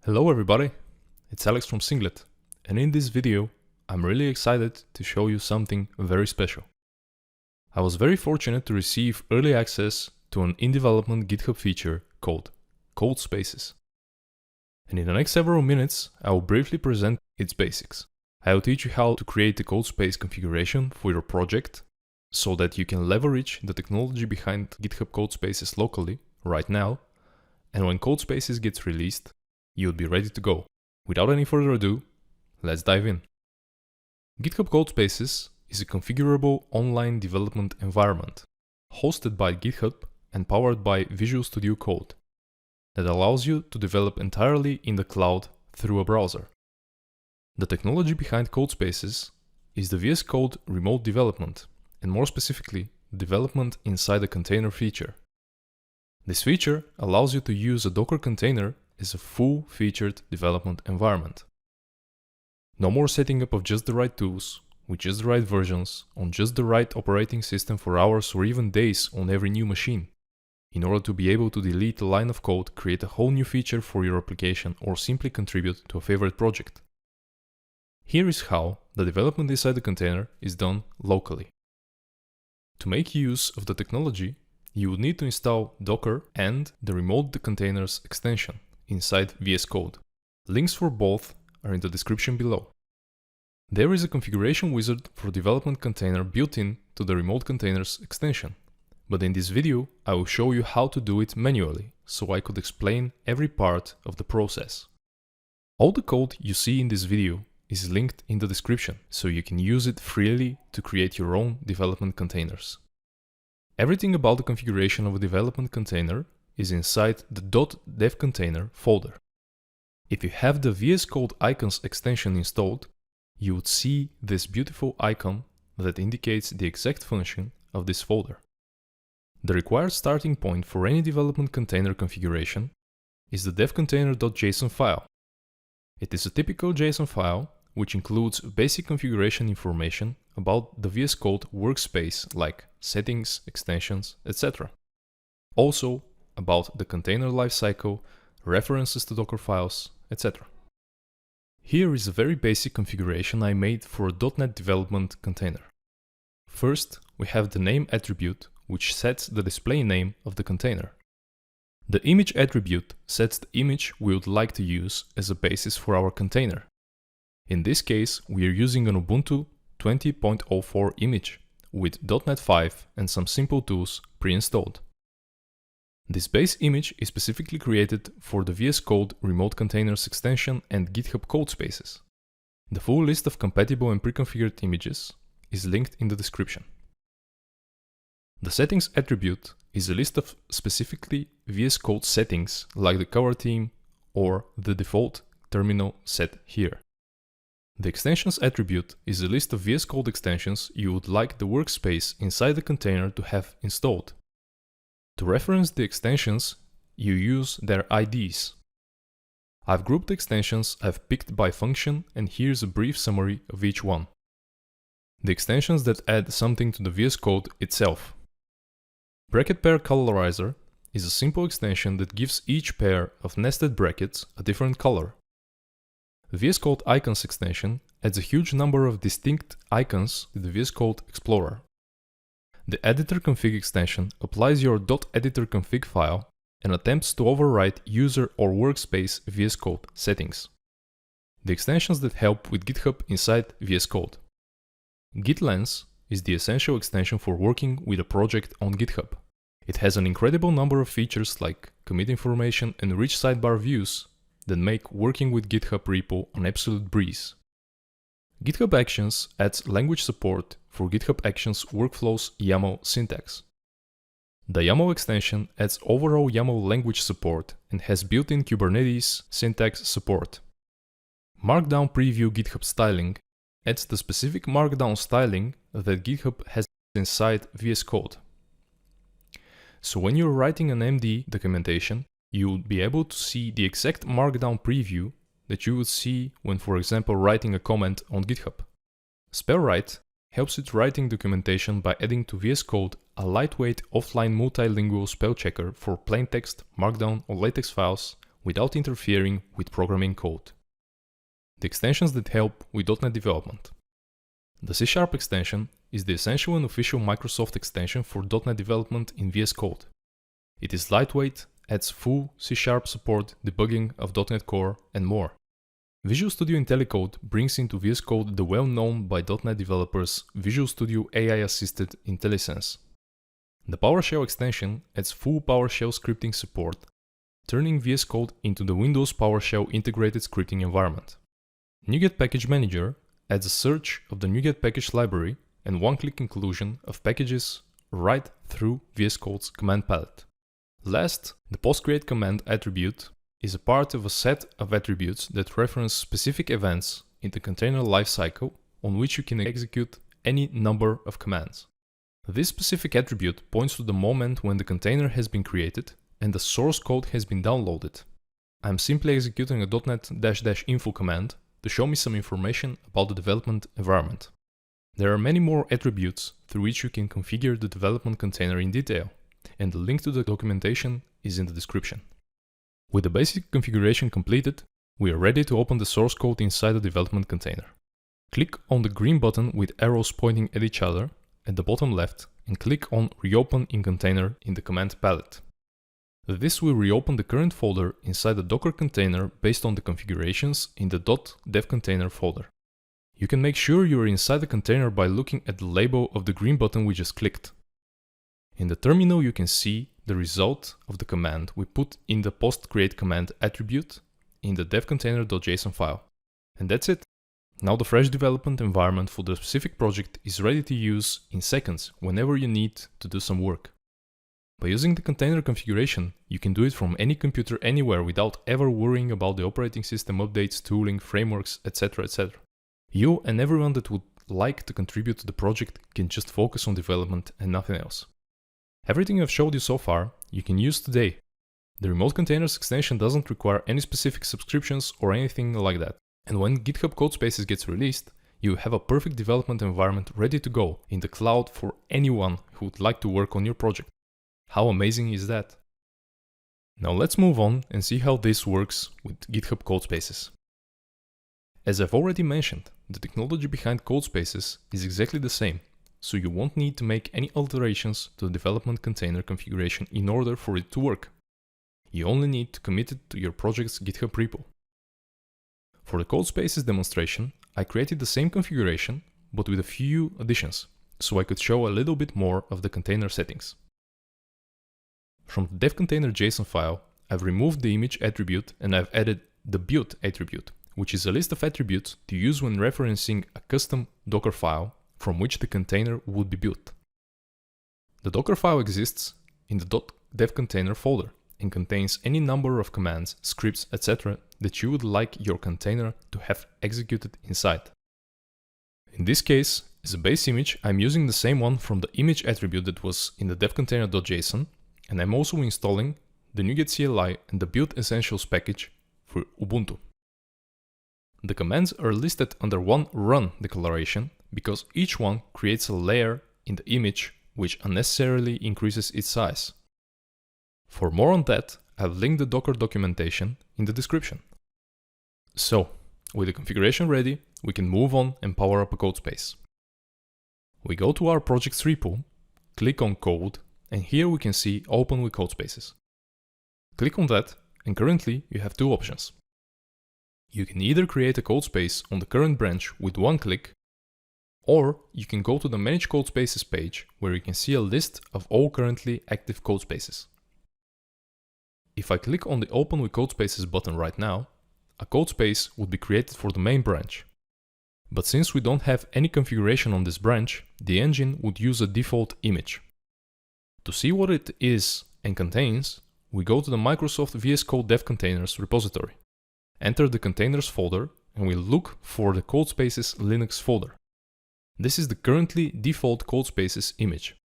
Hello everybody, it's Alex from Singlet, and in this video I'm really excited to show you something very special. I was very fortunate to receive early access to an in-development GitHub feature called Codespaces. And in the next several minutes I will briefly present its basics. I will teach you how to create the Codespace configuration for your project so that you can leverage the technology behind GitHub Codespaces locally right now, and when Codespaces gets released, you'll be ready to go. Without any further ado, let's dive in. GitHub Codespaces is a configurable online development environment hosted by GitHub and powered by Visual Studio Code that allows you to develop entirely in the cloud through a browser. The technology behind Codespaces is the VS Code remote development, and more specifically, development inside a container feature. This feature allows you to use a Docker container as a full-featured development environment. No more setting up of just the right tools, with just the right versions, on just the right operating system for hours or even days on every new machine, in order to be able to delete a line of code, create a whole new feature for your application, or simply contribute to a favorite project. Here is how the development inside the container is done locally. To make use of the technology, you would need to install Docker and the Remote Containers extension inside VS Code. Links for both are in the description below. There is a configuration wizard for development container built in to the Remote Containers extension, but in this video I will show you how to do it manually, so I could explain every part of the process. All the code you see in this video is linked in the description, so you can use it freely to create your own development containers. Everything about the configuration of a development container is inside the .devcontainer folder. If you have the VS Code icons extension installed, you would see this beautiful icon that indicates the exact function of this folder. The required starting point for any development container configuration is the devcontainer.json file. It is a typical JSON file which includes basic configuration information about the VS Code workspace like settings, extensions, etc. Also, about the container lifecycle, references to Docker files, etc. Here is a very basic configuration I made for a .NET development container. First, we have the name attribute, which sets the display name of the container. The image attribute sets the image we would like to use as a basis for our container. In this case, we are using an Ubuntu 20.04 image with .NET 5 and some simple tools pre-installed. This base image is specifically created for the VS Code Remote Containers extension and GitHub Codespaces. The full list of compatible and pre-configured images is linked in the description. The settings attribute is a list of specifically VS Code settings like the color theme or the default terminal set here. The extensions attribute is a list of VS Code extensions you would like the workspace inside the container to have installed. To reference the extensions, you use their IDs. I've grouped the extensions I've picked by function, and here's a brief summary of each one. The extensions that add something to the VS Code itself. Bracket pair colorizer is a simple extension that gives each pair of nested brackets a different color. The VS Code icons extension adds a huge number of distinct icons to the VS Code Explorer. The editor config extension applies your .editorconfig file and attempts to overwrite user or workspace VS Code settings. The extensions that help with GitHub inside VS Code. GitLens is the essential extension for working with a project on GitHub. It has an incredible number of features like commit information and rich sidebar views that make working with GitHub repo an absolute breeze. GitHub Actions adds language support for GitHub Actions workflows YAML syntax. The YAML extension adds overall YAML language support and has built-in Kubernetes syntax support. Markdown preview GitHub styling adds the specific Markdown styling that GitHub has inside VS Code. So when you're writing an MD documentation, you will be able to see the exact Markdown preview that you would see when, for example, writing a comment on GitHub. Spellwrite helps with writing documentation by adding to VS Code a lightweight offline multilingual spell checker for plain text, Markdown or LaTeX files without interfering with programming code. The extensions that help with .NET development. The C# extension is the essential and official Microsoft extension for .NET development in VS Code. It is lightweight, adds full C# support, debugging of .NET Core, and more. Visual Studio IntelliCode brings into VS Code the well-known by .NET developers Visual Studio AI-assisted IntelliSense. The PowerShell extension adds full PowerShell scripting support, turning VS Code into the Windows PowerShell integrated scripting environment. NuGet Package Manager adds a search of the NuGet package library and one-click inclusion of packages right through VS Code's command palette. Last, the postcreate command attribute is a part of a set of attributes that reference specific events in the container lifecycle on which you can execute any number of commands. This specific attribute points to the moment when the container has been created and the source code has been downloaded. I'm simply executing a .NET --info command to show me some information about the development environment. There are many more attributes through which you can configure the development container in detail, and the link to the documentation is in the description. With the basic configuration completed, we are ready to open the source code inside the development container. Click on the green button with arrows pointing at each other at the bottom left and click on Reopen in Container in the command palette. This will reopen the current folder inside the Docker container based on the configurations in the .devcontainer folder. You can make sure you are inside the container by looking at the label of the green button we just clicked. In the terminal you can see the result of the command we put in the postcreate command attribute in the devcontainer.json file. And that's it. Now the fresh development environment for the specific project is ready to use in seconds whenever you need to do some work. By using the container configuration, you can do it from any computer anywhere without ever worrying about the operating system updates, tooling, frameworks, etc. etc. You and everyone that would like to contribute to the project can just focus on development and nothing else. Everything I've showed you so far, you can use today. The Remote Containers extension doesn't require any specific subscriptions or anything like that. And when GitHub Codespaces gets released, you have a perfect development environment ready to go in the cloud for anyone who would like to work on your project. How amazing is that? Now let's move on and see how this works with GitHub Codespaces. As I've already mentioned, the technology behind Codespaces is exactly the same, so you won't need to make any alterations to the development container configuration in order for it to work. You only need to commit it to your project's GitHub repo. For the Codespaces demonstration, I created the same configuration, but with a few additions, so I could show a little bit more of the container settings. From the devcontainer.json file, I've removed the image attribute and I've added the build attribute, which is a list of attributes to use when referencing a custom Dockerfile from which the container would be built. The Dockerfile exists in the .devcontainer folder and contains any number of commands, scripts, etc. that you would like your container to have executed inside. In this case, as a base image, I'm using the same one from the image attribute that was in the devcontainer.json, and I'm also installing the NuGet CLI and the build essentials package for Ubuntu. The commands are listed under one run declaration because each one creates a layer in the image which unnecessarily increases its size. For more on that, I've linked the Docker documentation in the description. So, with the configuration ready, we can move on and power up a Codespace. We go to our project's repo, click on Code, and here we can see Open with Codespaces. Click on that, and currently you have two options. You can either create a Codespace on the current branch with one click, or you can go to the Manage Codespaces page where you can see a list of all currently active Codespaces. If I click on the Open with Codespaces button right now, a Codespace would be created for the main branch. But since we don't have any configuration on this branch, the engine would use a default image. To see what it is and contains, we go to the Microsoft VS Code DevContainers repository. Enter the containers folder and we look for the Codespaces Linux folder. This is the currently default Codespaces image.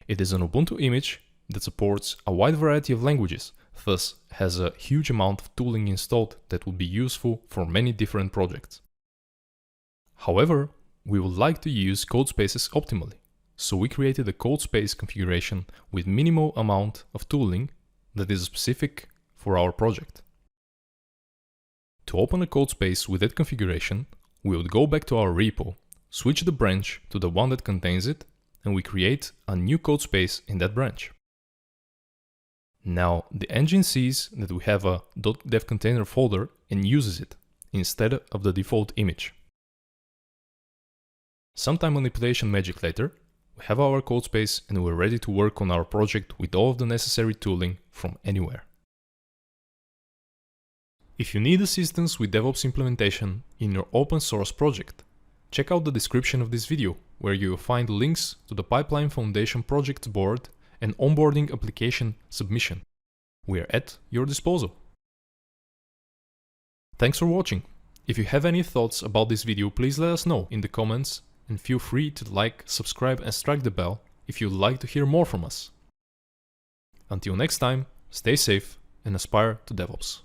It is an Ubuntu image that supports a wide variety of languages, thus has a huge amount of tooling installed that would be useful for many different projects. However, we would like to use Codespaces optimally, so we created a Codespace configuration with minimal amount of tooling that is specific for our project. To open a Codespace with that configuration, we would go back to our repo, switch the branch to the one that contains it, and we create a new Codespace in that branch. Now, the engine sees that we have a .devcontainer folder and uses it, instead of the default image. Sometime manipulation magic later, we have our Codespace and we're ready to work on our project with all of the necessary tooling from anywhere. If you need assistance with DevOps implementation in your open source project, check out the description of this video, where you will find links to the Pipeline Foundation project board and onboarding application submission. We are at your disposal. Thanks for watching. If you have any thoughts about this video, please let us know in the comments, and feel free to like, subscribe and strike the bell if you'd like to hear more from us. Until next time, stay safe and aspire to DevOps.